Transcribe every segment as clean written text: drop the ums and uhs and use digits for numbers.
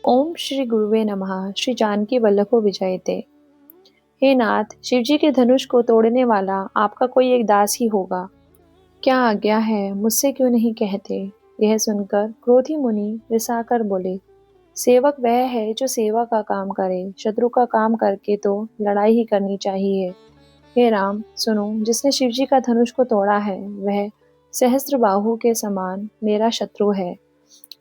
ओम श्री गुरुवे नमः। श्री जानकी वल्लभो विजयते। हे नाथ, शिवजी के धनुष को तोड़ने वाला आपका कोई एक दास ही होगा। क्या आज्ञा है, मुझसे क्यों नहीं कहते? यह सुनकर क्रोधी मुनि रिसाकर बोले, सेवक वह है जो सेवा का काम करे, शत्रु का काम करके तो लड़ाई ही करनी चाहिए। हे राम, सुनो, जिसने शिवजी का धनुष को तोड़ा है वह सहस्त्र बाहु के समान मेरा शत्रु है।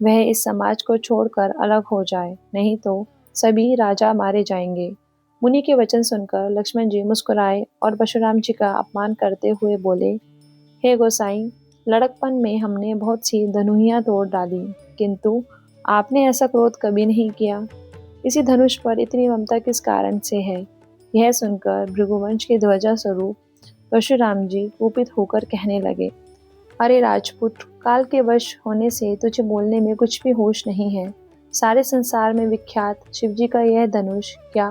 वह इस समाज को छोड़कर अलग हो जाए, नहीं तो सभी राजा मारे जाएंगे। मुनि के वचन सुनकर लक्ष्मण जी मुस्कुराए और परशुराम जी का अपमान करते हुए बोले, हे गोसाई, लड़कपन में हमने बहुत सी धनुहियां तोड़ डाली, किंतु आपने ऐसा क्रोध कभी नहीं किया। इसी धनुष पर इतनी ममता किस कारण से है? यह सुनकर भृगुवंश के ध्वजा स्वरूप परशुराम जी कुपित होकर कहने लगे, अरे राजपुत्र, काल के वश होने से तुझे बोलने में कुछ भी होश नहीं है। सारे संसार में विख्यात शिवजी का यह धनुष क्या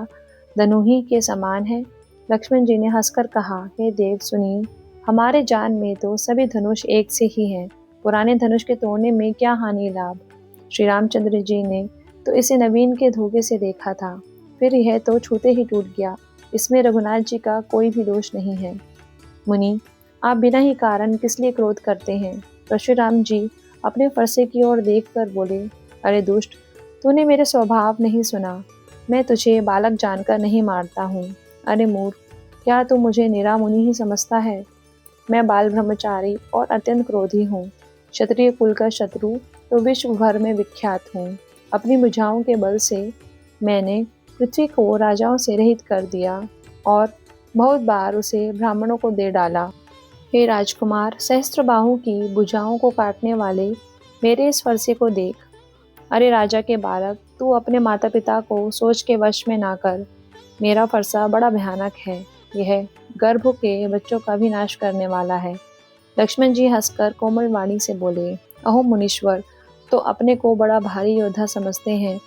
धनुही के समान है? लक्ष्मण जी ने हंसकर कहा, हे देव सुनिए, हमारे जान में तो सभी धनुष एक से ही हैं। पुराने धनुष के तोड़ने में क्या हानि लाभ? श्री रामचंद्र जी ने तो इसे नवीन के धोखे से देखा था, फिर यह तो छूते ही टूट गया। इसमें रघुनाथ जी का कोई भी दोष नहीं है। मुनि, आप बिना ही कारण किस लिए क्रोध करते हैं? परशुराम जी अपने फरसे की ओर देखकर बोले, अरे दुष्ट, तूने मेरे स्वभाव नहीं सुना। मैं तुझे बालक जानकर नहीं मारता हूँ। अरे मूर्ख, क्या तू मुझे निरा मुनि ही समझता है? मैं बाल ब्रह्मचारी और अत्यंत क्रोधी हूँ। क्षत्रिय कुल का शत्रु तो विश्व भर में विख्यात हूँ। अपनी भुजाओं के बल से मैंने पृथ्वी को राजाओं से रहित कर दिया और बहुत बार उसे ब्राह्मणों को दे डाला। हे राजकुमार, सहस्त्रबाहु की भुजाओं को काटने वाले मेरे इस फरसे को देख। अरे राजा के बालक, तू अपने माता पिता को सोच के वश में ना कर। मेरा फरसा बड़ा भयानक है। यह गर्भ के बच्चों का भी नाश करने वाला है। लक्ष्मण जी हंसकर कोमल वाणी से बोले, अहो मुनीश्वर, तो अपने को बड़ा भारी योद्धा समझते हैं।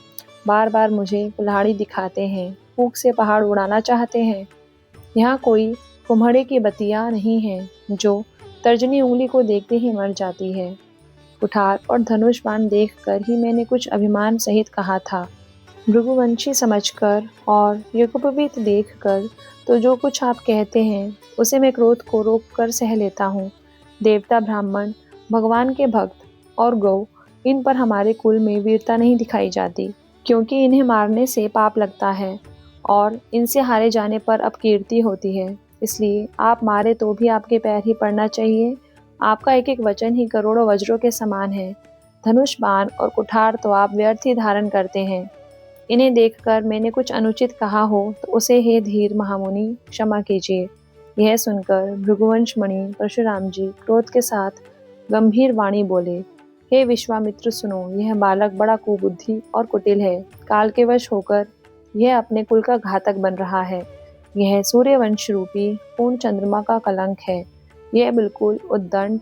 बार बार मुझे कुल्हाड़ी दिखाते हैं, फूंक से पहाड़ उड़ाना चाहते हैं। यहाँ कोई कुम्हड़े की बतिया नहीं है जो तर्जनी उंगली को देखते ही मर जाती है। कुठार और धनुष बाण देखकर ही मैंने कुछ अभिमान सहित कहा था। भृगुवंशी समझकर और यज्ञोपवीत देखकर तो जो कुछ आप कहते हैं उसे मैं क्रोध को रोक कर सह लेता हूँ। देवता, ब्राह्मण, भगवान के भक्त और गौ, इन पर हमारे कुल में वीरता नहीं दिखाई जाती, क्योंकि इन्हें मारने से पाप लगता है और इनसे हारे जाने पर अपकीर्ति होती है। इसलिए आप मारे तो भी आपके पैर ही पड़ना चाहिए। आपका एक एक वचन ही करोड़ों वज्रों के समान है। धनुष, बाण और कुठार तो आप व्यर्थ ही धारण करते हैं। इन्हें देखकर मैंने कुछ अनुचित कहा हो तो उसे हे धीर महामुनि क्षमा कीजिए। यह सुनकर भृगुवंश मणि परशुराम जी क्रोध के साथ गंभीर वाणी बोले, हे विश्वामित्र सुनो, यह बालक बड़ा कुबुद्धि और कुटिल है। काल के वश होकर यह अपने कुल का घातक बन रहा है। यह सूर्यवंश रूपी पूर्ण चंद्रमा का कलंक है। यह बिल्कुल उद्दंड,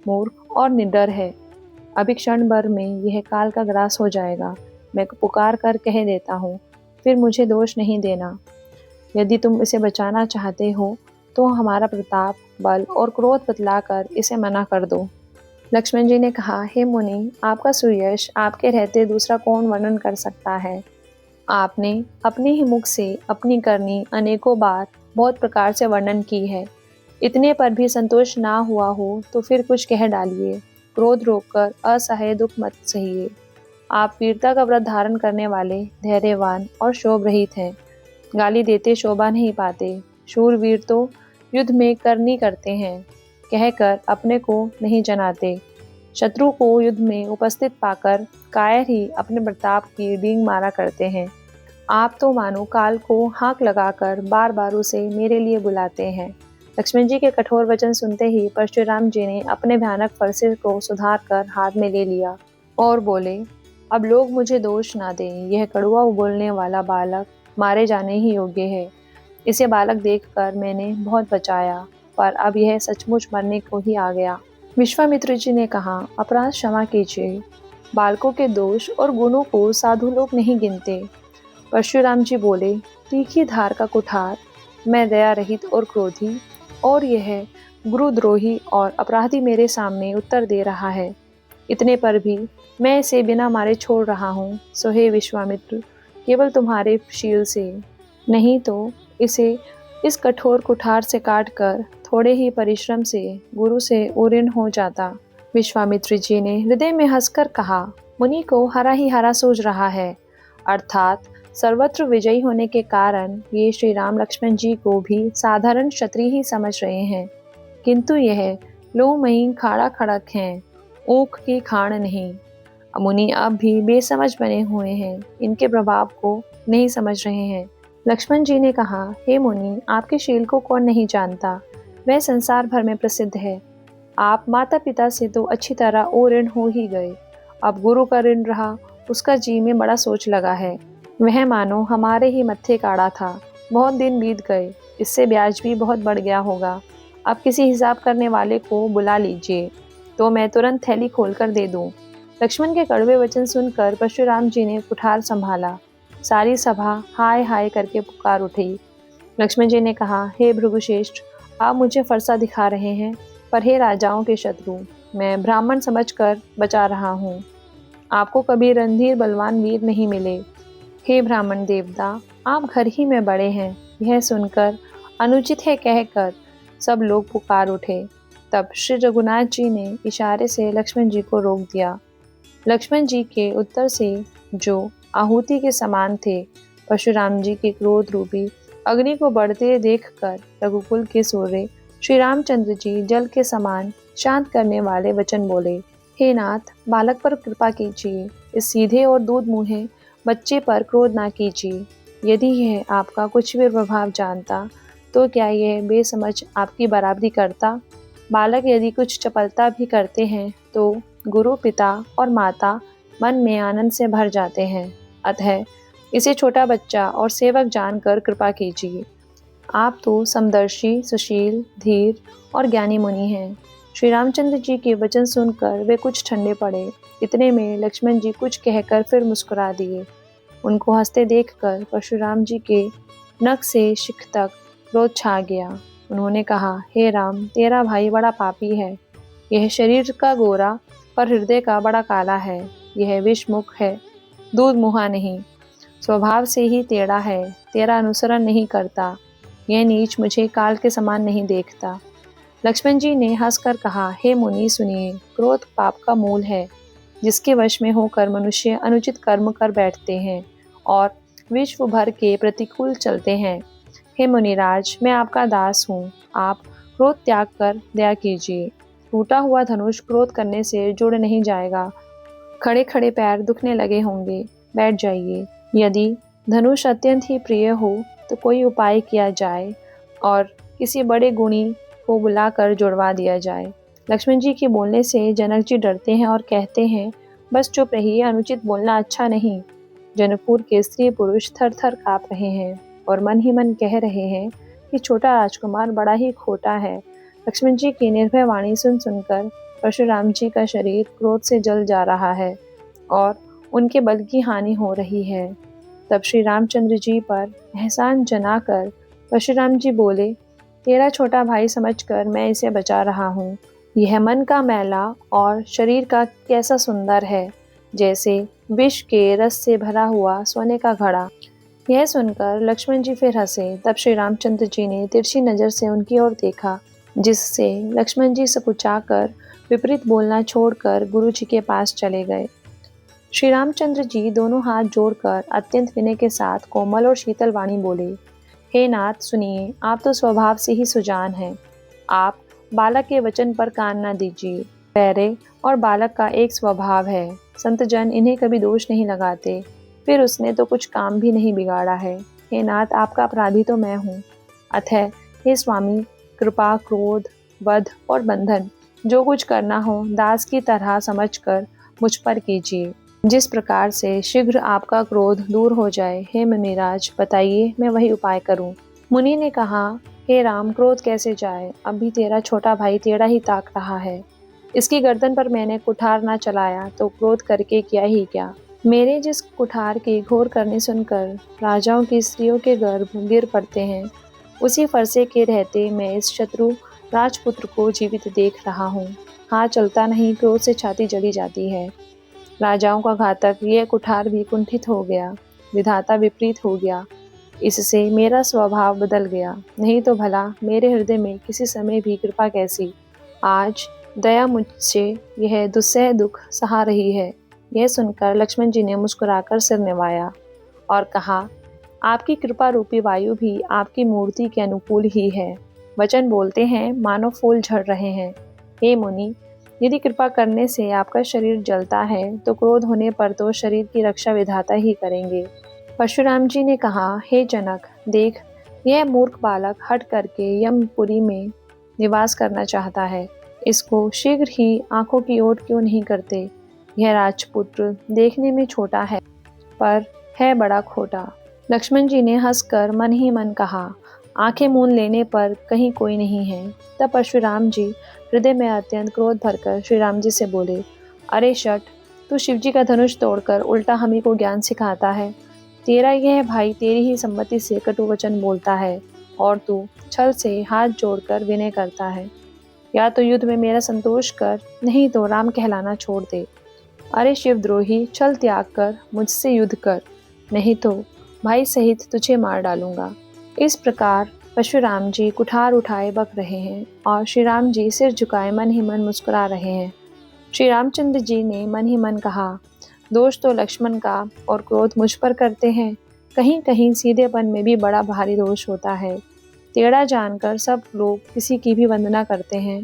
मूर्ख और निडर है। अभी क्षण भर में यह काल का ग्रास हो जाएगा। मैं पुकार कर कह देता हूँ, फिर मुझे दोष नहीं देना। यदि तुम इसे बचाना चाहते हो तो हमारा प्रताप, बल और क्रोध बतलाकर इसे मना कर दो। लक्ष्मण जी ने कहा, हे मुनि, आपका सुयश आपके रहते दूसरा कौन वर्णन कर सकता है? आपने अपने ही मुख से अपनी करनी अनेकों बार बहुत प्रकार से वर्णन की है। इतने पर भी संतोष ना हुआ हो तो फिर कुछ कह डालिए। क्रोध रोककर असहाय दुख मत सहिए। आप वीरता का व्रत धारण करने वाले, धैर्यवान और शोभ रहित हैं। गाली देते शोभा नहीं पाते। शूरवीर तो युद्ध में करनी करते हैं, कहकर अपने को नहीं जनाते। शत्रु को युद्ध में उपस्थित पाकर कायर ही अपने प्रताप की डींग मारा करते हैं। आप तो मानो काल को हाक लगाकर बार बार उसे मेरे लिए बुलाते हैं। लक्ष्मण जी के कठोर वचन सुनते ही परशुराम जी ने अपने भयानक फरसे को सुधार कर हाथ में ले लिया और बोले, अब लोग मुझे दोष ना दें। यह कड़वा बोलने वाला बालक मारे जाने ही योग्य है। इसे बालक देखकर मैंने बहुत बचाया, पर अब यह सचमुच मरने को ही आ गया। विश्वामित्र जी ने कहा, अपराध क्षमा कीजिए। बालकों के दोष और गुणों को साधु लोग नहीं गिनते। परशुराम जी बोले, तीखी धार का कुठार, मैं दया रहित और क्रोधी, और यह गुरुद्रोही और अपराधी मेरे सामने उत्तर दे रहा है। इतने पर भी मैं इसे बिना मारे छोड़ रहा हूँ। सो हे विश्वामित्र, केवल तुम्हारे शील से, नहीं तो इसे इस कठोर कुठार से काट कर थोड़े ही परिश्रम से गुरु से ऊऋण हो जाता। विश्वामित्र जी ने हृदय में हंसकर कहा, मुनि को हरा ही हरा सूझ रहा है, अर्थात सर्वत्र विजयी होने के कारण ये श्री राम लक्ष्मण जी को भी साधारण क्षत्रिय ही समझ रहे हैं, किंतु यह लोमही खाड़ा खड़क हैं, ऊख की खाण नहीं। मुनि अब भी बेसमझ बने हुए हैं, इनके प्रभाव को नहीं समझ रहे हैं। लक्ष्मण जी ने कहा, हे मुनि, आपके शील को कौन नहीं जानता, वह संसार भर में प्रसिद्ध है। आप माता पिता से तो अच्छी तरह ओ ऋण हो ही गए, अब गुरु का ऋण रहा, उसका जी में बड़ा सोच लगा है। वह मानो हमारे ही मत्थे काढ़ा था, बहुत दिन बीत गए, इससे ब्याज भी बहुत बढ़ गया होगा। अब किसी हिसाब करने वाले को बुला लीजिए, तो मैं तुरंत थैली खोलकर दे दूं। लक्ष्मण के कड़वे वचन सुनकर परशुराम जी ने कुठार संभाला। सारी सभा हाय हाय करके पुकार उठी। लक्ष्मण जी ने कहा, हे भृगुश्रेष्ठ, आप मुझे फरसा दिखा रहे हैं, पर हे राजाओं के शत्रु, मैं ब्राह्मण समझकर बचा रहा हूँ। आपको कभी रणधीर बलवान वीर नहीं मिले। हे ब्राह्मण देवता, आप घर ही में बड़े हैं, यह सुनकर अनुचित है कहकर सब लोग पुकार उठे। तब श्री रघुनाथ जी ने इशारे से लक्ष्मण जी को रोक दिया। लक्ष्मण जी के उत्तर से जो आहुति के समान थे, परशुराम जी के क्रोध रूपी अग्नि को बढ़ते देखकर रघुकुल के सूर्य श्री रामचंद्र जी जल के समान शांत करने वाले वचन बोले, हे नाथ, बालक पर कृपा कीजिए, इस सीधे और दूध मुँहे बच्चे पर क्रोध ना कीजिए। यदि यह आपका कुछ भी प्रभाव जानता, तो क्या यह बेसमझ आपकी बराबरी करता? बालक यदि कुछ चपलता भी करते हैं, तो गुरु, पिता और माता मन में आनंद से भर जाते हैं। अतः इसे छोटा बच्चा और सेवक जानकर कृपा कीजिए। आप तो समदर्शी, सुशील, धीर और ज्ञानी मुनि हैं। श्री रामचंद्र जी के वचन सुनकर वे कुछ ठंडे पड़े। इतने में लक्ष्मण जी कुछ कहकर फिर मुस्कुरा दिए। उनको हंसते देखकर परशुराम जी के नख से शिख तक क्रोध छा गया। उन्होंने कहा, हे राम, तेरा भाई बड़ा पापी है। यह शरीर का गोरा पर हृदय का बड़ा काला है। यह विषमुख है, दूध मुहा नहीं, स्वभाव से ही टेढ़ा है, तेरा अनुसरण नहीं करता। यह नीच मुझे काल के समान नहीं देखता। लक्ष्मण जी ने हंसकर कहा, हे मुनि सुनिए, क्रोध पाप का मूल है, जिसके वश में होकर मनुष्य अनुचित कर्म कर बैठते हैं और विश्व भर के प्रतिकूल चलते हैं। हे मुनिराज, मैं आपका दास हूँ, आप क्रोध त्याग कर दया कीजिए। टूटा हुआ धनुष क्रोध करने से जुड़ नहीं जाएगा। खड़े खड़े पैर दुखने लगे होंगे, बैठ जाइए। यदि धनुष अत्यंत ही प्रिय हो तो कोई उपाय किया जाए और किसी बड़े गुणी को बुलाकर जुड़वा दिया जाए। लक्ष्मण जी के बोलने से जनक जी डरते हैं और कहते हैं, बस चुप रहिए, अनुचित बोलना अच्छा नहीं। जनकपुर के स्त्री पुरुष थर थर काँप रहे हैं और मन ही मन कह रहे हैं कि छोटा राजकुमार बड़ा ही खोटा है। लक्ष्मण जी की निर्भय वाणी सुन सुनकर परशुराम जी का शरीर क्रोध से जल जा रहा है और उनके बल की हानि हो रही है। तब श्री रामचंद्र जी पर एहसान जनाकर परशुराम जी बोले, तेरा छोटा भाई समझकर मैं इसे बचा रहा हूँ। यह मन का मैला और शरीर का कैसा सुंदर है, जैसे विष के रस से भरा हुआ सोने का घड़ा। यह सुनकर लक्ष्मण जी फिर हंसे। तब श्री रामचंद्र जी ने तिरछी नजर से उनकी ओर देखा, जिससे लक्ष्मण जी सकुचाकर विपरीत बोलना छोड़कर गुरु जी के पास चले गए। श्री रामचंद्र जी दोनों हाथ जोड़कर अत्यंत विनय के साथ कोमल और शीतल वाणी बोले, हे नाथ सुनिए, आप तो स्वभाव से ही सुजान हैं। आप बालक के वचन पर कान न दीजिए। पैरे और बालक का एक स्वभाव है, संतजन इन्हें कभी दोष नहीं लगाते। फिर उसने तो कुछ काम भी नहीं बिगाड़ा है। हे नाथ, आपका अपराधी तो मैं हूँ। अतः हे स्वामी, कृपा, क्रोध, वध और बंधन जो कुछ करना हो दास की तरह समझकर मुझ पर कीजिए। जिस प्रकार से शीघ्र आपका क्रोध दूर हो जाए, हे मुनिराज, बताइए, मैं वही उपाय करूं। मुनि ने कहा, हे राम, क्रोध कैसे जाए? अब भी तेरा छोटा भाई टेढ़ा ही ताक रहा है। इसकी गर्दन पर मैंने कुठार ना चलाया तो क्रोध करके किया ही क्या। मेरे जिस कुठार की घोर करने सुनकर राजाओं की स्त्रियों के गर्भ गिर पड़ते हैं, उसी फरसे के रहते मैं इस शत्रु राजपुत्र को जीवित देख रहा हूँ। हाथ चलता नहीं, क्रोध से छाती जली जाती है। राजाओं का घातक यह कुठार भी कुंठित हो गया, विधाता विपरीत हो गया। इससे मेरा स्वभाव बदल गया, नहीं तो भला मेरे हृदय में किसी समय भी कृपा कैसी। आज दया मुझसे यह दुस्सह दुख सहा रही है। यह सुनकर लक्ष्मण जी ने मुस्कुराकर सिर निवाया और कहा, आपकी कृपा रूपी वायु भी आपकी मूर्ति के अनुकूल ही है। वचन बोलते हैं मानो फूल झड़ रहे हैं। हे मुनि, यदि कृपा करने से आपका शरीर जलता है तो क्रोध होने पर तो शरीर की रक्षा विधाता ही करेंगे। परशुराम जी ने कहा, हे जनक, देख, यह मूर्ख बालक हट करके यमपुरी में निवास करना चाहता है। इसको शीघ्र ही आंखों की ओट क्यों नहीं करते। यह राजपुत्र देखने में छोटा है पर है बड़ा खोटा। लक्ष्मण जी ने हंसकर मन ही मन कहा, आंखें मूंद लेने पर कहीं कोई नहीं है। तब परशुराम जी हृदय में अत्यंत क्रोध भरकर श्री राम जी से बोले, अरे शठ, तू शिव जी का धनुष तोड़कर उल्टा हम ही को ज्ञान सिखाता है। तेरा यह भाई तेरी ही सम्मति से कटु वचन बोलता है और तू छल से हाथ जोड़कर विनय करता है। या तो युद्ध में मेरा संतोष कर, नहीं तो राम कहलाना छोड़ दे। अरे शिवद्रोही, छल त्याग कर मुझसे युद्ध कर, नहीं तो भाई सहित तुझे मार डालूंगा। इस प्रकार परशुराम जी कुठार उठाए बक रहे हैं और श्री राम जी सिर झुकाए मन ही मन मुस्कुरा रहे हैं। श्री रामचंद्र जी ने मन ही मन कहा, दोष तो लक्ष्मण का और क्रोध मुझ पर करते हैं। कहीं कहीं सीधेपन में भी बड़ा भारी दोष होता है। टेढ़ा जानकर सब लोग किसी की भी वंदना करते हैं।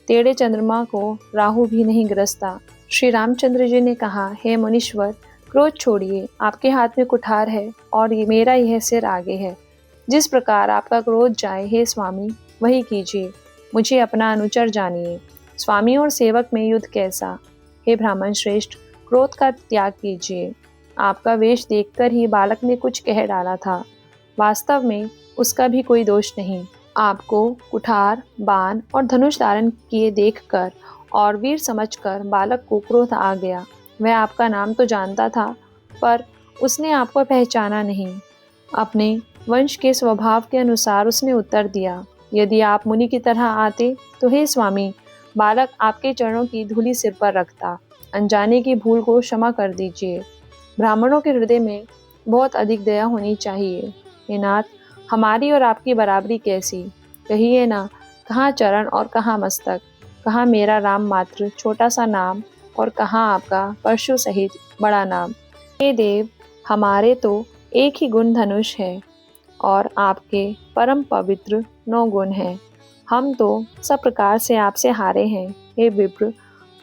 टेढ़े चंद्रमा को राहु भी नहीं ग्रसता। श्री रामचंद्र जी ने कहा, हे मुनीश्वर, क्रोध छोड़िए, आपके हाथ में कुठार है और ये मेरा यह सिर आगे है। जिस प्रकार आपका क्रोध जाए हे स्वामी, वही कीजिए। मुझे अपना अनुचर जानिए। स्वामी और सेवक में युद्ध कैसा। हे ब्राह्मण श्रेष्ठ, क्रोध का त्याग कीजिए। आपका वेश देखकर ही बालक ने कुछ कह डाला था। वास्तव में उसका भी कोई दोष नहीं। आपको कुठार, बाण और धनुष धारण किए देखकर और वीर समझकर बालक को क्रोध आ गया। वह आपका नाम तो जानता था, पर उसने आपको पहचाना नहीं। अपने वंश के स्वभाव के अनुसार उसने उत्तर दिया, यदि आप मुनि की तरह आते तो हे स्वामी, बालक आपके चरणों की धूलि सिर पर रखता। अनजाने की भूल को क्षमा कर दीजिए। ब्राह्मणों के हृदय में बहुत अधिक दया होनी चाहिए। हे नाथ, हमारी और आपकी बराबरी कैसी। कहिए ना, कहाँ चरण और कहाँ मस्तक, कहाँ मेरा राम मात्र छोटा सा नाम और कहाँ आपका परशु सहित बड़ा नाम। हे देव, हमारे तो एक ही गुण धनुष है और आपके परम पवित्र 9 गुण हैं। हम तो सब प्रकार से आपसे हारे हैं। हे विप्र,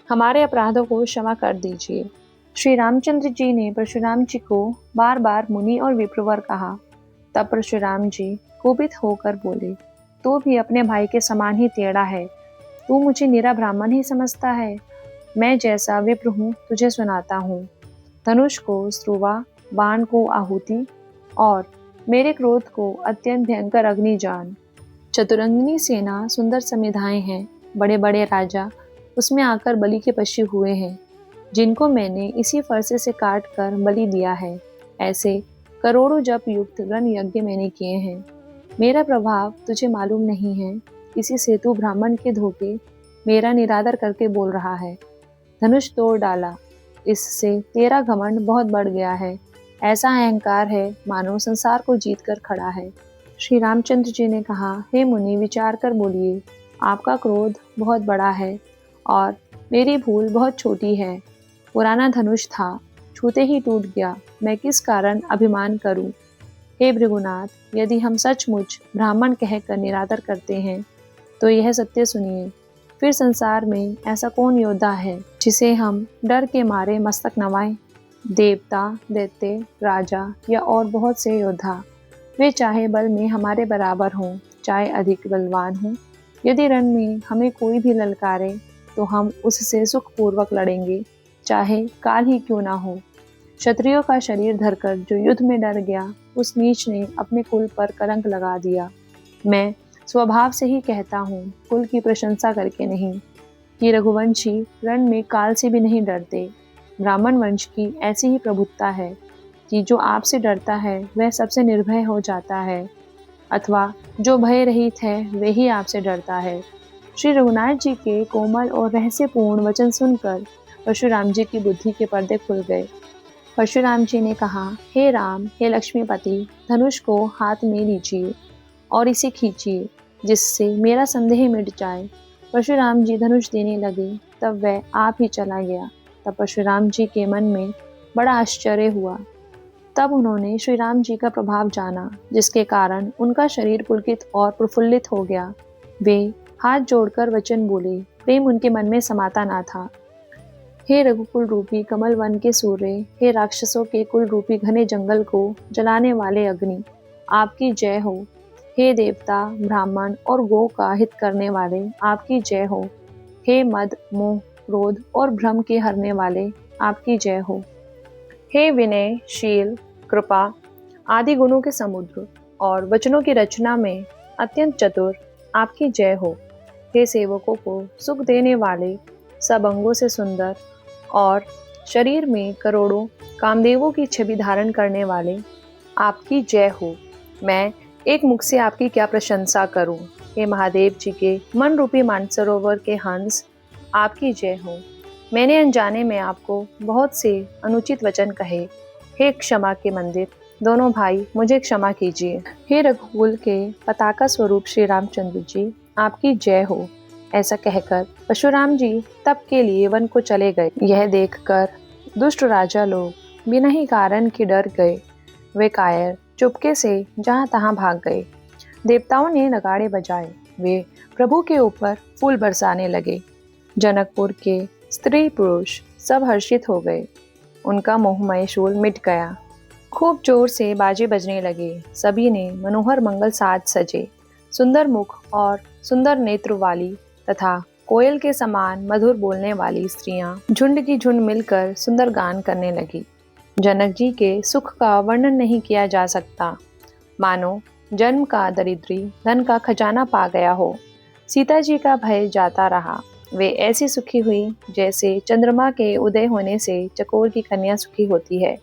हमारे अपराधों को क्षमा कर दीजिए। श्री रामचंद्र जी ने परशुराम जी को बार बार मुनि और विप्रवर कहा। तब परशुराम जी कुपित होकर बोले, तू भी अपने भाई के समान ही टेढ़ा है। तू मुझे निरा ब्राह्मण ही समझता है। मैं जैसा विप्र हूँ तुझे सुनाता हूँ। धनुष को स्रुवा, बाण को आहुति और मेरे क्रोध को अत्यंत भयंकर अग्नि जान। चतुरंगिनी सेना सुंदर समिधाएं हैं। बड़े बड़े राजा उसमें आकर बलि के पशु हुए हैं, जिनको मैंने इसी फरसे से काट कर बलि दिया है। ऐसे करोड़ों जप युक्त रण यज्ञ मैंने किए हैं। मेरा प्रभाव तुझे मालूम नहीं है, इसी से तू ब्राह्मण के धोखे मेरा निरादर करके बोल रहा है। धनुष तोड़ डाला, इससे तेरा घमंड बहुत बढ़ गया है। ऐसा अहंकार है मानो संसार को जीत कर खड़ा है। श्री रामचंद्र जी ने कहा, हे मुनि, विचार कर बोलिए। आपका क्रोध बहुत बड़ा है और मेरी भूल बहुत छोटी है। पुराना धनुष था, छूते ही टूट गया। मैं किस कारण अभिमान करूं। हे भृगुनाथ, यदि हम सचमुच ब्राह्मण कहकर निरादर करते हैं तो यह सत्य सुनिए। फिर संसार में ऐसा कौन योद्धा है जिसे हम डर के मारे मस्तक नवाएं। देवता, दैत्य, राजा या और बहुत से योद्धा, वे चाहे बल में हमारे बराबर हों, चाहे अधिक बलवान हों। यदि रण में हमें कोई भी ललकारे तो हम उससे सुखपूर्वक लड़ेंगे, चाहे काल ही क्यों ना हो। क्षत्रियों का शरीर धरकर जो युद्ध में डर गया, उस नीच ने अपने कुल पर कलंक लगा दिया। मैं स्वभाव से ही कहता हूँ, कुल की प्रशंसा करके नहीं, कि रघुवंशी रण में काल से भी नहीं डरते। ब्राह्मण वंश की ऐसी ही प्रभुत्ता है कि जो आपसे डरता है वह सबसे निर्भय हो जाता है, अथवा जो भय रहित है वही आपसे डरता है। श्री रघुनाथ जी के कोमल और रहस्यपूर्ण वचन सुनकर परशुराम जी की बुद्धि के पर्दे खुल गए। परशुराम जी ने कहा, हे राम, हे लक्ष्मीपति, धनुष को हाथ में लीजिए और इसे खींचिए, जिससे मेरा संदेह मिट जाए। परशुराम जी धनुष देने लगे, तब वह आप ही चला गया। तब परशुराम जी के मन में बड़ा आश्चर्य हुआ। तब उन्होंने श्री राम जी का प्रभाव जाना, जिसके कारण उनका शरीर पुलकित और प्रफुल्लित हो गया। वे हाथ जोड़कर वचन बोले, प्रेम उनके मन में समाता ना था। हे रघुकुल रूपी कमल वन के सूर्य, हे राक्षसों के कुल रूपी घने जंगल को जलाने वाले अग्नि, आपकी जय हो। हे देवता, ब्राह्मण और गो का हित करने वाले, आपकी जय हो। हे मद, मोह, क्रोध और भ्रम के हरने वाले, आपकी जय हो। हे विनय, शील, कृपा आदि गुणों के समुद्र और वचनों की रचना में अत्यंत चतुर, आपकी जय हो। हे सेवकों को सुख देने वाले, सब अंगों से सुंदर और शरीर में करोड़ों कामदेवों की छवि धारण करने वाले, आपकी जय हो। मैं एक मुख से आपकी क्या प्रशंसा करूं। हे महादेव जी के मन रूपी मानसरोवर के हंस, आपकी जय हो। मैंने अनजाने में आपको बहुत से अनुचित वचन कहे। हे क्षमा के मंदिर, दोनों भाई, मुझे क्षमा कीजिए। हे रघुकुल के पताका स्वरूप श्री रामचंद्र जी, आपकी जय हो। ऐसा कहकर परशुराम जी तप के लिए वन को चले गए। यह देखकर दुष्ट राजा लोग बिना ही कारण के डर गए। वे कायर चुपके से जहां तहां भाग गए। देवताओं ने नगाड़े बजाए। वे प्रभु के ऊपर फूल बरसाने लगे। जनकपुर के स्त्री पुरुष सब हर्षित हो गए। उनका मोहमय शूल मिट गया। खूब जोर से बाजे बजने लगे। सभी ने मनोहर मंगल साज सजे। सुंदर मुख और सुंदर नेत्र वाली तथा कोयल के समान मधुर बोलने वाली स्त्रियां झुंड की झुंड मिलकर सुंदर गान करने लगी। जनक जी के सुख का वर्णन नहीं किया जा सकता। मानो जन्म का दरिद्री धन का खजाना पा गया हो। सीता जी का भय जाता रहा। वे ऐसी सुखी हुई जैसे चंद्रमा के उदय होने से चकोर की कन्या सुखी होती है।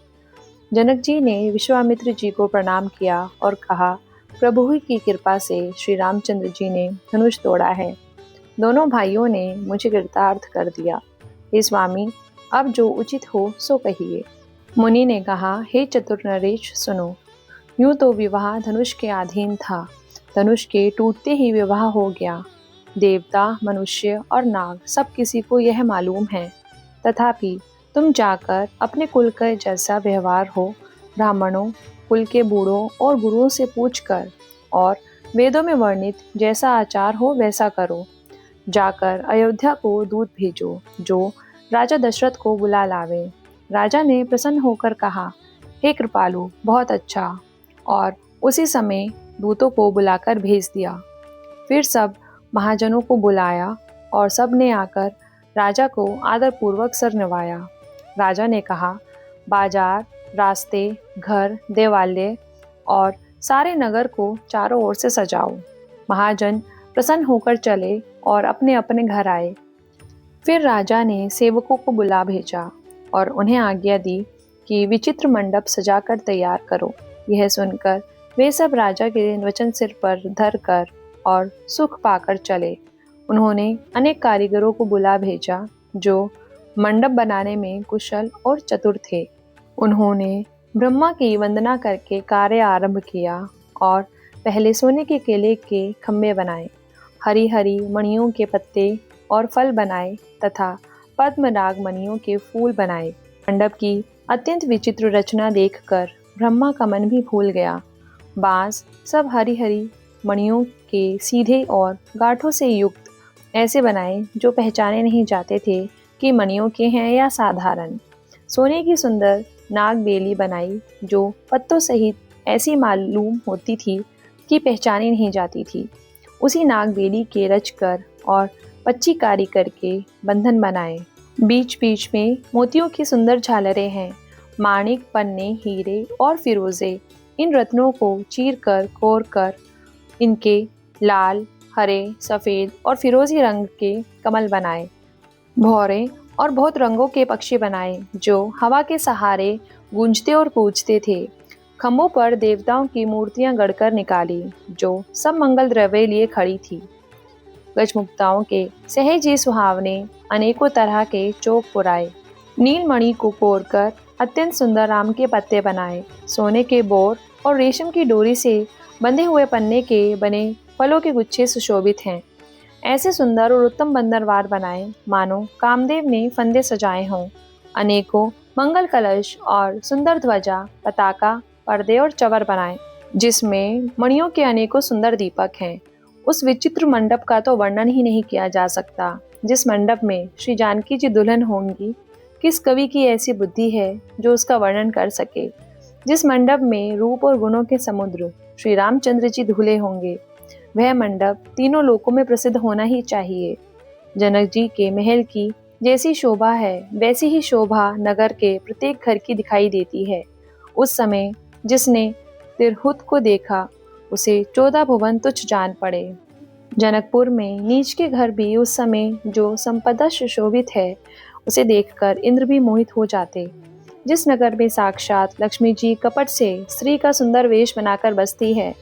जनक जी ने विश्वामित्र जी को प्रणाम किया और कहा, प्रभु ही की कृपा से श्री रामचंद्र जी ने धनुष तोड़ा है। दोनों भाइयों ने मुझे कृतार्थ कर दिया। हे स्वामी, अब जो उचित हो सो कहिए। मुनि ने कहा, हे चतुर नरेश, सुनो। यूं तो विवाह धनुष के अधीन था। धनुष के टूटते ही विवाह हो गया। देवता, मनुष्य और नाग सब किसी को यह मालूम है। तथापि तुम जाकर अपने कुल का जैसा व्यवहार हो ब्राह्मणों, कुल के बूढ़ों और गुरुओं से पूछकर, और वेदों में वर्णित जैसा आचार हो वैसा करो। जाकर अयोध्या को दूत भेजो, जो राजा दशरथ को बुला लावे। राजा ने प्रसन्न होकर कहा, हे कृपालु, बहुत अच्छा। और उसी समय दूतों को बुलाकर भेज दिया। फिर सब महाजनों को बुलाया और सब ने आकर राजा को आदरपूर्वक सर नवाया। राजा ने कहा, बाजार, रास्ते, घर, देवालय और सारे नगर को चारों ओर से सजाओ। महाजन प्रसन्न होकर चले और अपने अपने घर आए। फिर राजा ने सेवकों को बुला भेजा और उन्हें आज्ञा दी कि विचित्र मंडप सजाकर तैयार करो। यह सुनकर वे सब राजा के वचन सिर पर धर कर और सुख पाकर चले। उन्होंने अनेक कारीगरों को बुला भेजा जो मंडप बनाने में कुशल और चतुर थे। उन्होंने ब्रह्मा की वंदना करके कार्य आरंभ किया और पहले सोने के केले के खम्भे बनाए, हरी हरी मणियों के पत्ते और फल बनाए तथा पद्मराग मणियों के फूल बनाए। मंडप की अत्यंत विचित्र रचना देखकर ब्रह्मा का मन भी फूल गया। बांस सब हरी हरी मणियों के सीधे और गांठों से युक्त ऐसे बनाए जो पहचाने नहीं जाते थे कि मणियों के हैं या साधारण। सोने की सुंदर नाग बेली बनाई जो पत्तों सहित ऐसी मालूम होती थी कि पहचानी नहीं जाती थी। उसी नाग बेली के रचकर और पच्ची कारी करके बंधन बनाए। बीच बीच में मोतियों की सुंदर झालरें हैं। माणिक, पन्ने, हीरे और फिरोजे इन रत्नों को चीर कर कोर कर इनके लाल, हरे, सफ़ेद और फिरोजी रंग के कमल बनाए। भौरे और बहुत रंगों के पक्षी बनाए जो हवा के सहारे गूंजते और कूदते थे। खम्भों पर देवताओं की मूर्तियां गढ़कर निकाली जो सब मंगल द्रव्य लिए खड़ी थी। गजमुक्ताओं के सहजी सुहावने अनेकों तरह के चौक पुराए, नीलमणि को कोरकर अत्यंत सुंदर आम के पत्ते बनाए, सोने के बोर और रेशम की डोरी से बंधे हुए पन्ने के बने फलों के गुच्छे सुशोभित हैं। ऐसे सुंदर और उत्तम बंदरवार बनाए मानो कामदेव ने फंदे सजाए हों। अनेकों मंगल कलश और सुंदर ध्वजा, पताका, पर्दे और चवर बनाए, जिसमें मणियों के अनेकों सुंदर दीपक हैं। उस विचित्र मंडप का तो वर्णन ही नहीं किया जा सकता, जिस मंडप में श्री जानकी जी दुल्हन होंगी। किस कवि की ऐसी बुद्धि है जो उसका वर्णन कर सके। जिस मंडप में रूप और गुणों के समुद्र श्री रामचंद्र जी धुले होंगे, वह मंडप तीनों लोकों में प्रसिद्ध होना ही चाहिए। जनक जी के महल की जैसी शोभा है, वैसी ही शोभा नगर के प्रत्येक घर की दिखाई देती है। उस समय जिसने तिरहुत को देखा, उसे 14 भुवन तुच्छ जान पड़े। जनकपुर में नीच के घर भी उस समय जो संपदा सुशोभित है, उसे देखकर इंद्र भी मोहित हो जाते। जिस नगर में साक्षात लक्ष्मी जी कपट से स्त्री का सुंदर वेश बनाकर बसती है,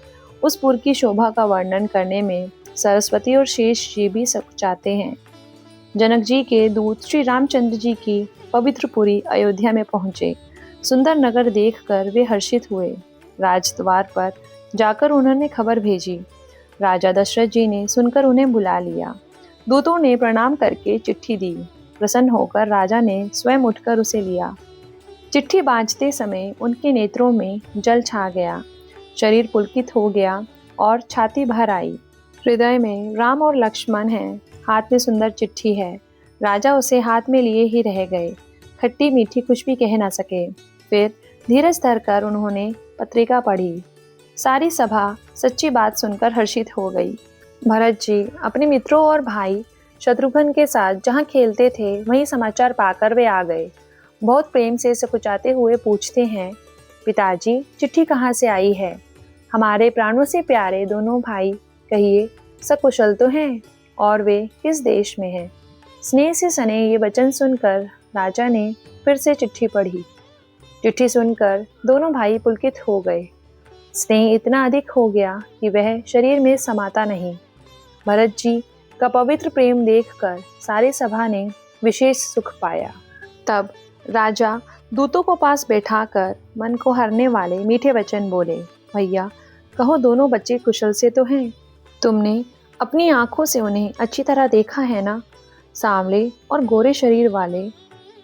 उस पुर की शोभा का वर्णन करने में सरस्वती और शेष जी भी सकुचाते हैं। जनक जी के दूत श्री रामचंद्र जी की पवित्र पुरी अयोध्या में पहुंचे। सुंदर नगर देखकर वे हर्षित हुए। राजद्वार पर जाकर उन्होंने खबर भेजी। राजा दशरथ जी ने सुनकर उन्हें बुला लिया। दूतों ने प्रणाम करके चिट्ठी दी। प्रसन्न होकर राजा ने स्वयं उठकर उसे लिया। चिट्ठी बांचते समय उनके नेत्रों में जल छा गया, शरीर पुलकित हो गया और छाती भर आई। हृदय में राम और लक्ष्मण हैं, हाथ में सुंदर चिट्ठी है। राजा उसे हाथ में लिए ही रह गए, खट्टी मीठी कुछ भी कह न सके। फिर धीरज धरकर उन्होंने पत्रिका पढ़ी। सारी सभा सच्ची बात सुनकर हर्षित हो गई। भरत जी अपने मित्रों और भाई शत्रुघ्न के साथ जहाँ खेलते थे, वहीं समाचार पाकर वे आ गए। बहुत प्रेम से सकुचाते हुए पूछते हैं, पिताजी चिट्ठी कहाँ से आई है? हमारे प्राणों से प्यारे दोनों भाई, कहिए सकुशल तो हैं और वे किस देश में हैं? स्नेह से सने ये वचन सुनकर राजा ने फिर से चिट्ठी पढ़ी। चिट्ठी सुनकर दोनों भाई पुलकित हो गए। स्नेह इतना अधिक हो गया कि वह शरीर में समाता नहीं। भरत जी का पवित्र प्रेम देखकर सारी सभा ने विशेष सुख पाया। तब राजा दूतों को पास बैठाकर मन को हरने वाले मीठे वचन बोले, भैया कहो दोनों बच्चे कुशल से तो हैं? तुमने अपनी आंखों से उन्हें अच्छी तरह देखा है ना? सांवले और गोरे शरीर वाले,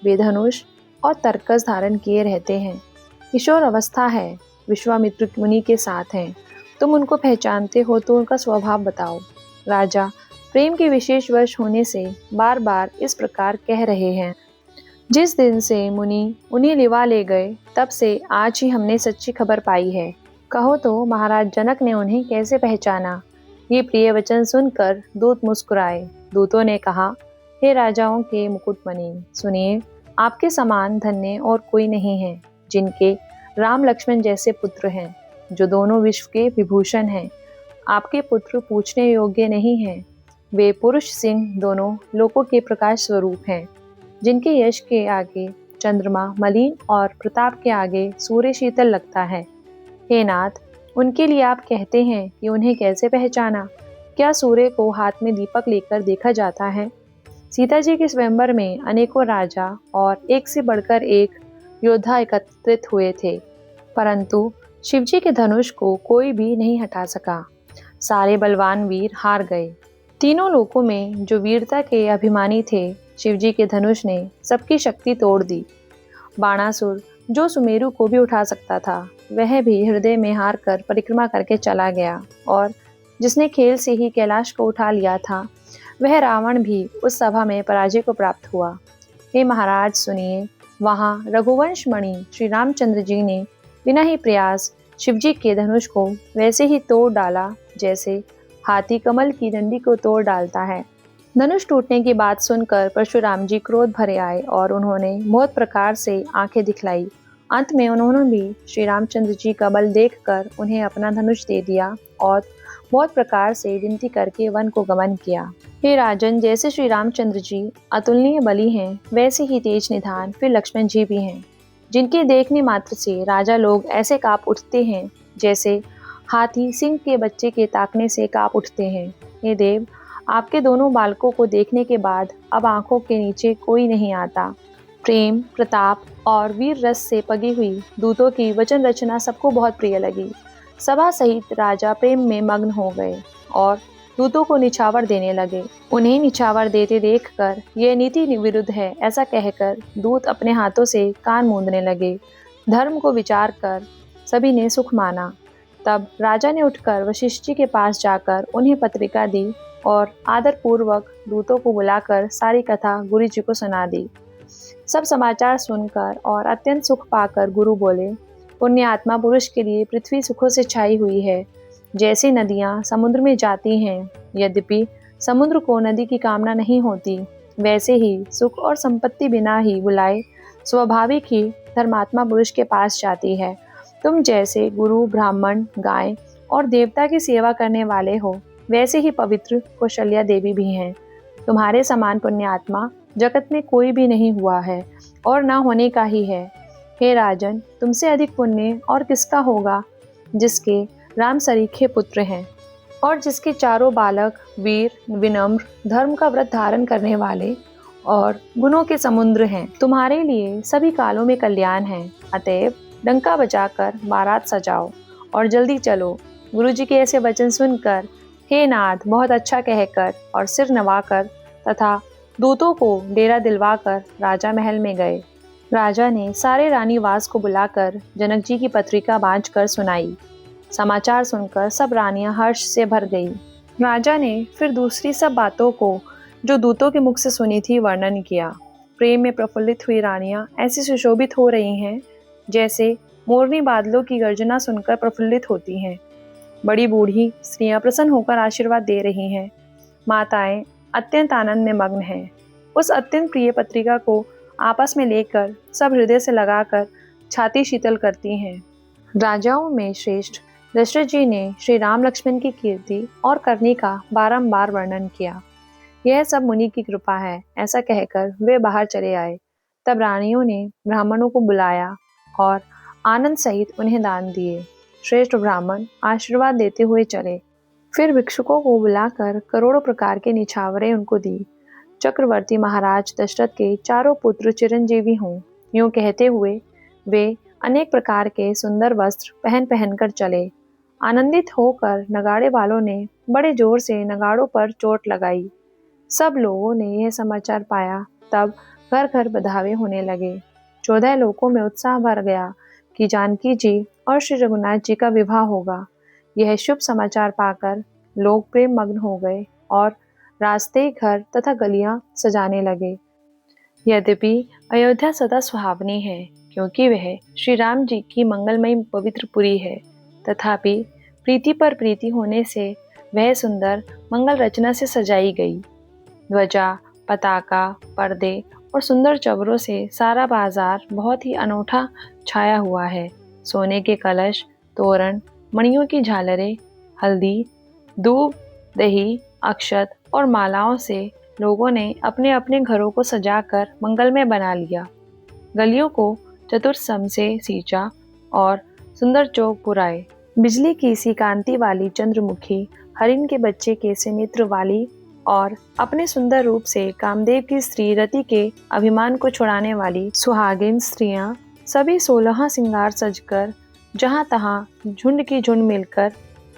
वे धनुष और तरकस धारण किए रहते हैं। किशोर अवस्था है, विश्वामित्र मुनि के साथ हैं। तुम उनको पहचानते हो तो उनका स्वभाव बताओ। राजा प्रेम के विशेष वश होने से बार बार इस प्रकार कह रहे हैं। जिस दिन से मुनि उन्हें लिवा ले गए, तब से आज ही हमने सच्ची खबर पाई है। कहो तो महाराज जनक ने उन्हें कैसे पहचाना? ये प्रिय वचन सुनकर दूत मुस्कुराए। दूतों ने कहा, हे राजाओं के मुकुटमणि, सुनिए, आपके समान धन्य और कोई नहीं है, जिनके राम लक्ष्मण जैसे पुत्र हैं, जो दोनों विश्व के विभूषण हैं। आपके पुत्र पूछने योग्य नहीं हैं। वे पुरुष सिंह दोनों लोकों के प्रकाश स्वरूप हैं, जिनके यश के आगे चंद्रमा मलिन और प्रताप के आगे सूर्य शीतल लगता है। हे नाथ, उनके लिए आप कहते हैं कि उन्हें कैसे पहचाना? क्या सूर्य को हाथ में दीपक लेकर देखा जाता है? सीता जी के स्वयंवर में अनेकों राजा और एक से बढ़कर एक योद्धा एकत्रित हुए थे, परंतु शिवजी के धनुष को कोई भी नहीं हटा सका। सारे बलवान वीर हार गए। तीनों लोकों में जो वीरता के अभिमानी थे, शिवजी के धनुष ने सबकी शक्ति तोड़ दी। बाणासुर जो सुमेरु को भी उठा सकता था, वह भी हृदय में हार कर परिक्रमा करके चला गया, और जिसने खेल से ही कैलाश को उठा लिया था, वह रावण भी उस सभा में पराजय को प्राप्त हुआ। हे महाराज सुनिए, वहाँ रघुवंश मणि श्री रामचंद्र जी ने बिना ही प्रयास शिवजी के धनुष को वैसे ही तोड़ डाला, जैसे हाथी कमल की डंडी को तोड़ डालता है। धनुष टूटने की बात सुनकर परशुराम जी क्रोध भरे आए और उन्होंने बहुत प्रकार से आंखें दिखलाई। अंत में उन्होंने भी श्री रामचंद्र जी का बल देखकर उन्हें अपना धनुष दे दिया और बहुत प्रकार से विनती करके वन को गमन किया। हे राजन, जैसे श्री रामचंद्र जी अतुलनीय बली हैं, वैसे ही तेज निधान फिर लक्ष्मण जी भी हैं, जिनके देखने मात्र से राजा लोग ऐसे कांप उठते हैं, जैसे हाथी सिंह के बच्चे के ताकने से कांप उठते हैं। हे देव, आपके दोनों बालकों को देखने के बाद अब आंखों के नीचे कोई नहीं आता। प्रेम, प्रताप और वीर रस से पगी हुई दूतों की वचन रचना सबको बहुत प्रिय लगी। सभा सहित राजा प्रेम में मग्न हो गए और दूतों को निछावर देने लगे। उन्हें निछावर देते देखकर यह नीति विरुद्ध है ऐसा कहकर दूत अपने हाथों से कान मूंदने लगे। धर्म को विचार कर सभी ने सुख माना। तब राजा ने उठकर वशिष्ठ जी के पास जाकर उन्हें पत्रिका दी और आदरपूर्वक दूतों को बुलाकर सारी कथा गुरु जी को सुना दी। सब समाचार सुनकर और अत्यंत सुख पाकर गुरु बोले, पुण्य आत्मा पुरुष के लिए पृथ्वी सुखों से छाई हुई है। जैसे नदियां समुद्र में जाती हैं, यद्यपि समुद्र को नदी की कामना नहीं होती, वैसे ही सुख और संपत्ति बिना ही बुलाए स्वाभाविक ही धर्मात्मा पुरुष के पास जाती है। तुम जैसे गुरु, ब्राह्मण, गाय और देवता की सेवा करने वाले हो, वैसे ही पवित्र कौशल्या देवी भी हैं। तुम्हारे समान पुण्य आत्मा जगत में कोई भी नहीं हुआ है और ना होने का ही है। हे राजन, तुमसे अधिक पुण्य और किसका होगा, जिसके राम सरीखे पुत्र हैं और जिसके चारों बालक वीर, विनम्र, धर्म का व्रत धारण करने वाले और गुणों के समुद्र हैं। तुम्हारे लिए सभी कालों में कल्याण है। अतएव डंका बजाकर बारात सजाओ और जल्दी चलो। गुरु जी के ऐसे वचन सुनकर हे नाथ बहुत अच्छा कहकर और सिर नवाकर तथा दूतों को डेरा दिलवाकर राजा महल में गए। राजा ने सारे रानीवास को बुलाकर जनक जी की पत्रिका बांझकर सुनाई। समाचार सुनकर सब रानियां हर्ष से भर गई। राजा ने फिर दूसरी सब बातों को जो दूतों के मुख से सुनी थी वर्णन किया। प्रेम में प्रफुल्लित हुई रानियां ऐसी सुशोभित हो रही हैं जैसे मोरनी बादलों की गर्जना सुनकर प्रफुल्लित होती हैं। बड़ी बूढ़ी स्त्रियां प्रसन्न होकर आशीर्वाद दे रही हैं। माताएं अत्यंत आनंद में मग्न हैं। उस अत्यंत प्रिय पत्रिका को आपस में लेकर सब हृदय से लगाकर छाती शीतल करती हैं। राजाओं में श्रेष्ठ दशरथ जी ने श्री राम लक्ष्मण की कीर्ति और करनी का बारंबार वर्णन किया। यह सब मुनि की कृपा है ऐसा कहकर वे बाहर चले आए। तब रानियों ने ब्राह्मणों को बुलाया और आनंद सहित उन्हें दान दिए। श्रेष्ठ ब्राह्मण आशीर्वाद देते हुए चले। फिर भिक्षुकों को बुलाकर करोड़ों प्रकार के निछावरें उनको दी। चक्रवर्ती महाराज दशरथ के चारों पुत्र चिरंजीवी हों, यूं कहते हुए वे अनेक प्रकार के सुंदर वस्त्र पहन पहन कर चले। आनंदित होकर नगाड़े वालों ने बड़े जोर से नगाड़ों पर चोट लगाई। सब लोगों ने यह समाचार पाया तब घर घर बधावे होने लगे। 14 लोकों में उत्साह भर गया कि जानकी जी और श्री रघुनाथ जी का विवाह होगा। यह शुभ समाचार पाकर लोग प्रेम मग्न हो गए और रास्ते, घर तथा गलियां सजाने लगे। यद्यपि अयोध्या सदा सुहावनी है क्योंकि वह श्री राम जी की मंगलमयी पवित्र पुरी है, तथापि प्रीति पर प्रीति होने से वह सुंदर मंगल रचना से सजाई गई। ध्वजा, पताका, पर्दे और सुंदर चवरों से सारा बाजार बहुत ही अनोखा छाया हुआ है। सोने के कलश, तोरण, मणियों की झालरें, हल्दी, दूब, दही, अक्षत और मालाओं से लोगों ने अपने अपने घरों को सजाकर मंगलमय बना लिया। गलियों को चतुर्सम से सींचा और सुंदर चौक पुराए। बिजली की सी कांति वाली चंद्रमुखी, हरिण के बच्चे के से नेत्र वाली और अपने सुंदर रूप से कामदेव की स्त्री रति के अभिमान को छुड़ाने वाली सुहागिन स्त्रियां सभी 16 सिंगार सजकर जहां तहां झुंड की झुंड मिलकर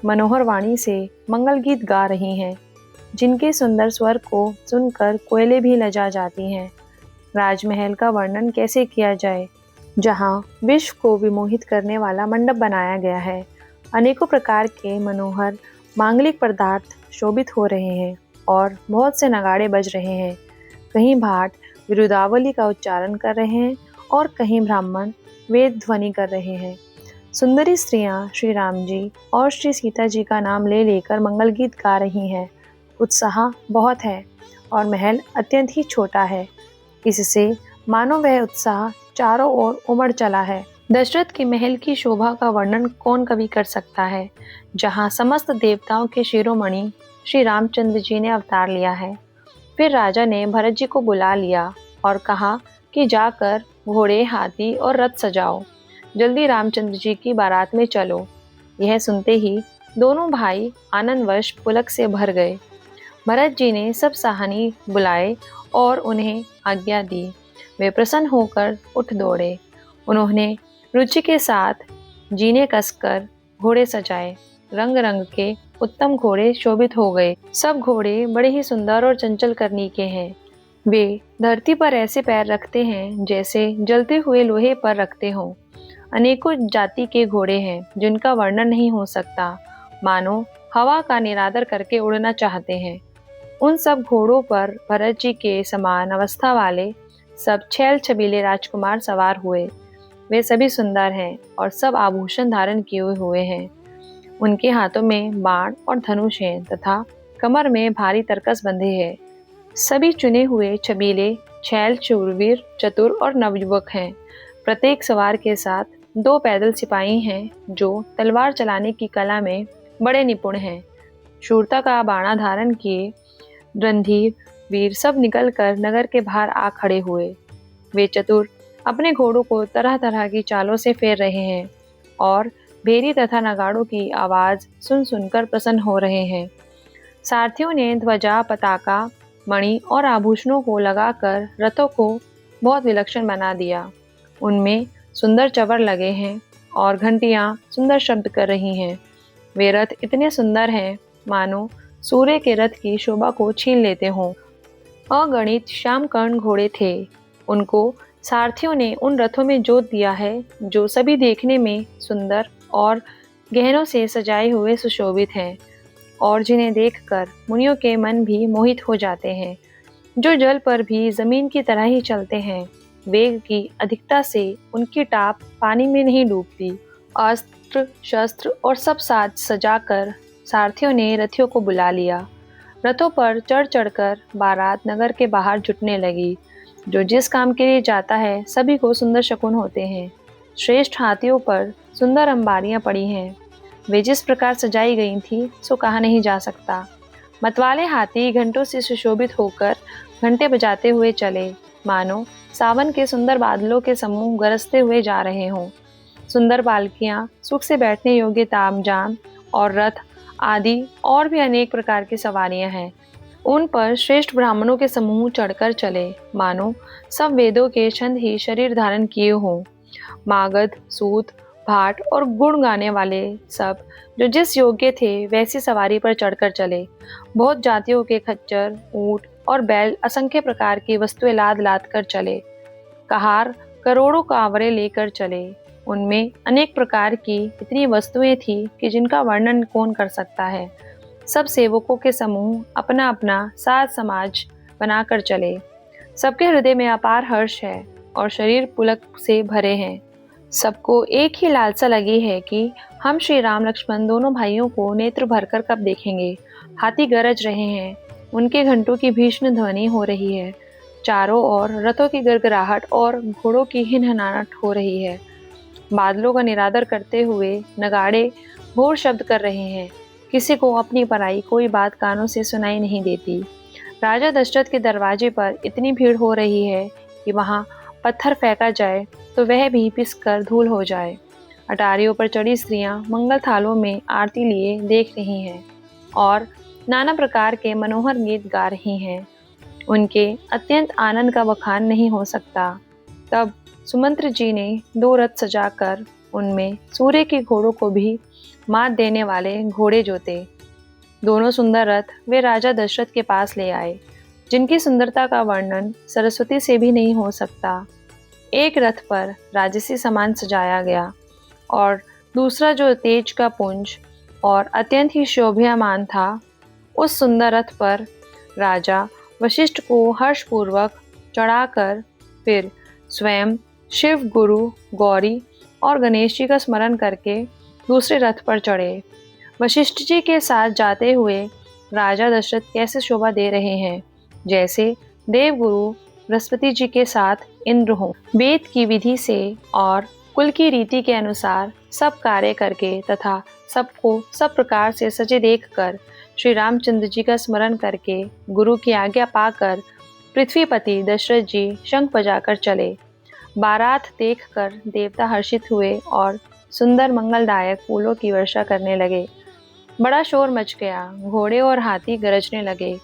मनोहर वाणी से मंगल गीत गा रही हैं, जिनके सुंदर स्वर को सुनकर कोयले भी लजा जाती हैं। राजमहल का वर्णन कैसे किया जाए, जहां विश्व को विमोहित करने वाला मंडप बनाया गया है। अनेकों प्रकार के मनोहर मांगलिक पदार्थ शोभित हो रहे हैं और बहुत से नगाड़े बज रहे हैं। कहीं भाट विरुदावली का उच्चारण कर रहे हैं और कहीं ब्राह्मण वेद ध्वनि कर रहे हैं। सुंदरी स्त्रियां श्री राम जी और श्री सीता जी का नाम ले लेकर मंगल गीत गा रही हैं। उत्साह बहुत है और महल अत्यंत ही छोटा है, इससे मानो वह उत्साह चारों ओर उमड़ चला है। दशरथ के महल की शोभा का वर्णन कौन कवि कर सकता है, जहाँ समस्त देवताओं के शिरोमणि श्री रामचंद्र जी ने अवतार लिया है। फिर राजा ने भरत जी को बुला लिया और कहा कि जाकर घोड़े, हाथी और रथ सजाओ, जल्दी रामचंद्र जी की बारात में चलो। यह सुनते ही दोनों भाई आनंदवश पुलक से भर गए। भरत जी ने सब सहानी बुलाए और उन्हें आज्ञा दी। वे प्रसन्न होकर उठ दौड़े। उन्होंने रुचि के साथ जीने कसकर घोड़े सजाए। रंग रंग के उत्तम घोड़े शोभित हो गए। सब घोड़े बड़े ही सुंदर और चंचल करनी के हैं। वे धरती पर ऐसे पैर रखते हैं जैसे जलते हुए लोहे पर रखते हों। अनेकों जाति के घोड़े हैं जिनका वर्णन नहीं हो सकता, मानो हवा का निरादर करके उड़ना चाहते हैं। उन सब घोड़ों पर भरत जी के समान अवस्था वाले सब छैल छबीले राजकुमार सवार हुए। वे सभी सुंदर हैं और सब आभूषण धारण किए हुए हैं। उनके हाथों में बाण और धनुष हैं तथा कमर में भारी तरकस बंधे हैं। सभी चुने हुए छबीले छैल शूरवीर चतुर और नवयुवक हैं। प्रत्येक सवार के साथ 2 पैदल सिपाही हैं जो तलवार चलाने की कला में बड़े निपुण हैं। शूरता का बाणा धारण किए रणधीर वीर सब निकलकर नगर के बाहर आ खड़े हुए। वे चतुर अपने घोड़ों को तरह तरह की चालों से फेर रहे हैं और भेरी तथा नगाड़ों की आवाज सुन सुनकर प्रसन्न हो रहे हैं। सारथियों ने ध्वजा, पताका, मणि और आभूषणों को लगाकर रथों को बहुत विलक्षण बना दिया। उनमें सुंदर चवर लगे हैं और घंटियां सुंदर शब्द कर रही हैं। वे रथ इतने सुंदर हैं मानो सूर्य के रथ की शोभा को छीन लेते हों। अगणित श्यामकर्ण घोड़े थे। उनको सारथियों ने उन रथों में जोत दिया है जो सभी देखने में सुंदर और गहनों से सजाए हुए सुशोभित हैं और जिन्हें देखकर मुनियों के मन भी मोहित हो जाते हैं, जो जल पर भी जमीन की तरह ही चलते हैं। वेग की अधिकता से उनकी टाप पानी में नहीं डूबती। अस्त्र शस्त्र और सब साज सजाकर सारथियों ने रथियों को बुला लिया। रथों पर चढ़ चढ़कर बारात नगर के बाहर जुटने लगी। जो जिस काम के लिए जाता है सभी को सुंदर शकुन होते हैं। श्रेष्ठ हाथियों पर सुंदर अंबारियां पड़ी हैं। वे जिस प्रकार सजाई गई थी सो कहा नहीं जा सकता। मतवाले हाथी घंटों से सुशोभित होकर घंटे बजाते हुए चले, मानो सावन के सुंदर बादलों के समूह गरजते हुए जा रहे हों। सुंदर पालकियां, सुख से बैठने योग्य तामजाम और रथ आदि और भी अनेक प्रकार की सवारियां हैं। उन पर श्रेष्ठ ब्राह्मणों के समूह चढ़कर चले, मानो सब वेदों के छंद ही शरीर धारण किए हों। मागध, सूत, भाट और गुण गाने वाले सब जो जिस योग्य थे वैसी सवारी पर चढ़कर चले। बहुत जातियों के खच्चर, ऊंट और बैल असंख्य प्रकार की वस्तुएं लाद लाद कर चले। कहार करोड़ों कांवरे लेकर चले। उनमें अनेक प्रकार की इतनी वस्तुएं थी कि जिनका वर्णन कौन कर सकता है। सब सेवकों के समूह अपना अपना साज समाज बनाकर चले। सबके हृदय में अपार हर्ष है और शरीर पुलक से भरे हैं। सबको एक ही लालसा लगी है कि हम श्री राम लक्ष्मण दोनों भाइयों को नेत्र भरकर कब देखेंगे। हाथी गरज रहे हैं, उनके घंटों की भीषण ध्वनि हो रही है। चारों ओर रथों की गड़गड़ाहट और घोड़ों की हिनहनाहट हो रही है। बादलों का निरादर करते हुए नगाड़े घोर शब्द कर रहे हैं। किसी को अपनी पराई कोई बात कानों से सुनाई नहीं देती। राजा दशरथ के दरवाजे पर इतनी भीड़ हो रही है कि वहां पत्थर फेंका जाए तो वह भी पिसकर धूल हो जाए। अटारियों पर चढ़ी स्त्रियां मंगल थालों में आरती लिए देख रही हैं और नाना प्रकार के मनोहर गीत गा रही हैं। उनके अत्यंत आनंद का बखान नहीं हो सकता। तब सुमंत्र जी ने 2 रथ सजाकर उनमें सूर्य के घोड़ों को भी मात देने वाले घोड़े जोते। दोनों सुंदर रथ वे राजा दशरथ के पास ले आए, जिनकी सुंदरता का वर्णन सरस्वती से भी नहीं हो सकता। एक रथ पर राजसी सामान सजाया गया और दूसरा जो तेज का पुंज और अत्यंत ही शोभ्यमान था, उस सुंदर रथ पर राजा वशिष्ठ को हर्षपूर्वक चढ़ाकर फिर स्वयं शिव, गुरु, गौरी और गणेश जी का स्मरण करके दूसरे रथ पर चढ़े। वशिष्ठ जी के साथ जाते हुए राजा दशरथ कैसे शोभा दे रहे हैं, जैसे देवगुरु बृहस्पति जी के साथ इंद्र हों। वेद की विधि से और कुल की रीति के अनुसार सब कार्य करके तथा सबको सब प्रकार से सजे देखकर श्री रामचंद्र जी का स्मरण करके गुरु की आज्ञा पाकर पृथ्वीपति दशरथ जी शंख बजाकर चले। बारात देखकर देवता हर्षित हुए और सुंदर मंगलदायक फूलों की वर्षा करने लगे। बड़ा शोर मच गया, घोड़े और हाथी गरजने लगे।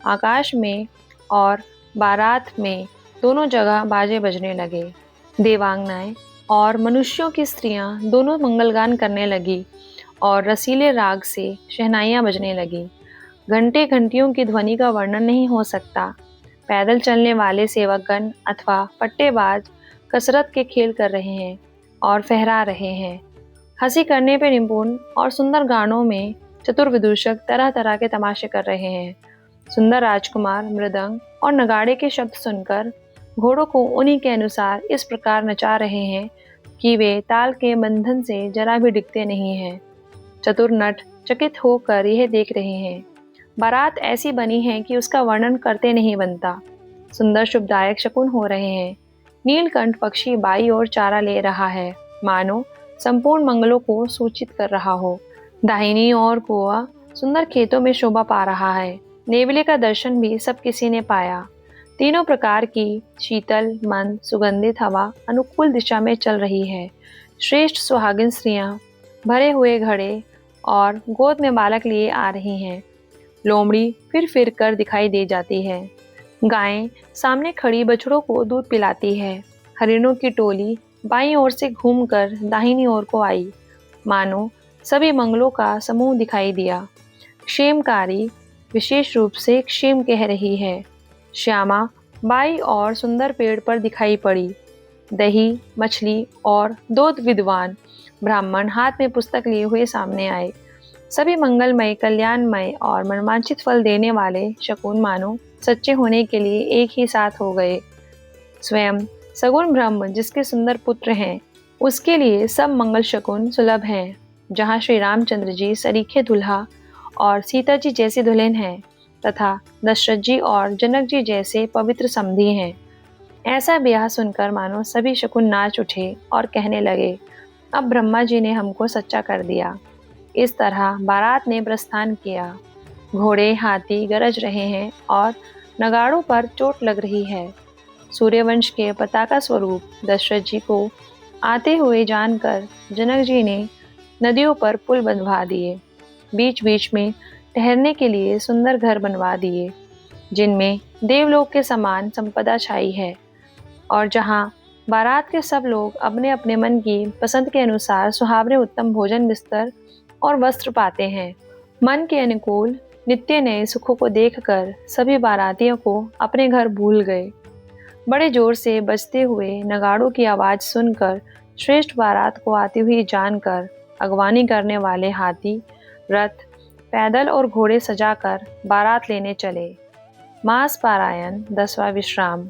आकाश में और बारात में दोनों जगह बाजे बजने लगे। देवांगनाएं और मनुष्यों की स्त्रियां दोनों मंगलगान करने लगी और रसीले राग से शहनाइयां बजने लगी। घंटे घंटियों की ध्वनि का वर्णन नहीं हो सकता। पैदल चलने वाले सेवकगण अथवा पट्टेबाज कसरत के खेल कर रहे हैं और फहरा रहे हैं। हंसी करने पर निपुण और सुंदर गानों में चतुर विदूषक तरह तरह के तमाशे कर रहे हैं। सुंदर राजकुमार मृदंग और नगाड़े के शब्द सुनकर घोड़ों को उन्हीं के अनुसार इस प्रकार नचा रहे हैं कि वे ताल के बंधन से जरा भी डिगते नहीं हैं। चतुर नट चकित होकर यह देख रहे हैं। बारात ऐसी बनी है कि उसका वर्णन करते नहीं बनता। सुंदर शुभदायक शकुन हो रहे हैं। नीलकंठ पक्षी बाई ओर चारा ले रहा है, मानो संपूर्ण मंगलों को सूचित कर रहा हो। दाहिनी ओर कौआ सुंदर खेतों में शोभा पा रहा है। नेवले का दर्शन भी सब किसी ने पाया। तीनों प्रकार की शीतल, मंद, सुगंधित हवा अनुकूल दिशा में चल रही है। श्रेष्ठ सुहागिन स्त्रियां भरे हुए घड़े और गोद में बालक लिए आ रही हैं। लोमड़ी फिर कर दिखाई दे जाती है। गायें सामने खड़ी बछड़ों को दूध पिलाती है। हरिणों की टोली बाईं ओर से घूमकर दाहिनी ओर को आई, मानो सभी मंगलों का समूह दिखाई दिया। क्षेमकारी विशेष रूप से क्षेम कह रही है। श्यामा बाई और सुंदर पेड़ पर दिखाई पड़ी। दही, मछली और दो विद्वान ब्राह्मण हाथ में पुस्तक लिए हुए सामने आए। सभी मंगलमय, कल्याणमय और मनवांछित फल देने वाले शकुन मानो सच्चे होने के लिए एक ही साथ हो गए। स्वयं सगुन ब्रह्म जिसके सुंदर पुत्र हैं, उसके लिए सब मंगल शकुन सुलभ हैं। जहाँ श्री रामचंद्र जी सरीखे दुल्हा और सीता जी जैसी दुल्हन हैं तथा दशरथ जी और जनक जी जैसे पवित्र समधी हैं। ऐसा ब्याह सुनकर मानो सभी शकुन नाच उठे और कहने लगे, अब ब्रह्मा जी ने हमको सच्चा कर दिया। इस तरह बारात ने प्रस्थान किया। घोड़े हाथी गरज रहे हैं और नगाड़ों पर चोट लग रही है। सूर्यवंश के पताका स्वरूप दशरथ जी को आते हुए जानकर जनक जी ने नदियों पर पुल बंधवा दिए। बीच बीच में ठहरने के लिए सुंदर घर बनवा दिए, जिनमें देवलोक के समान संपदा छाई है और जहाँ बारात के सब लोग अपने अपने मन की पसंद के अनुसार सुहावने उत्तम भोजन, बिस्तर और वस्त्र पाते हैं। मन के अनुकूल नित्य नए सुखों को देखकर सभी बारातियों को अपने घर भूल गए। बड़े जोर से बजते हुए नगाड़ों की आवाज़ सुनकर श्रेष्ठ बारात को आती हुई जानकर अगवानी करने वाले हाथी, रथ, पैदल और घोड़े सजाकर बारात लेने चले। मास पारायण 10वां विश्राम।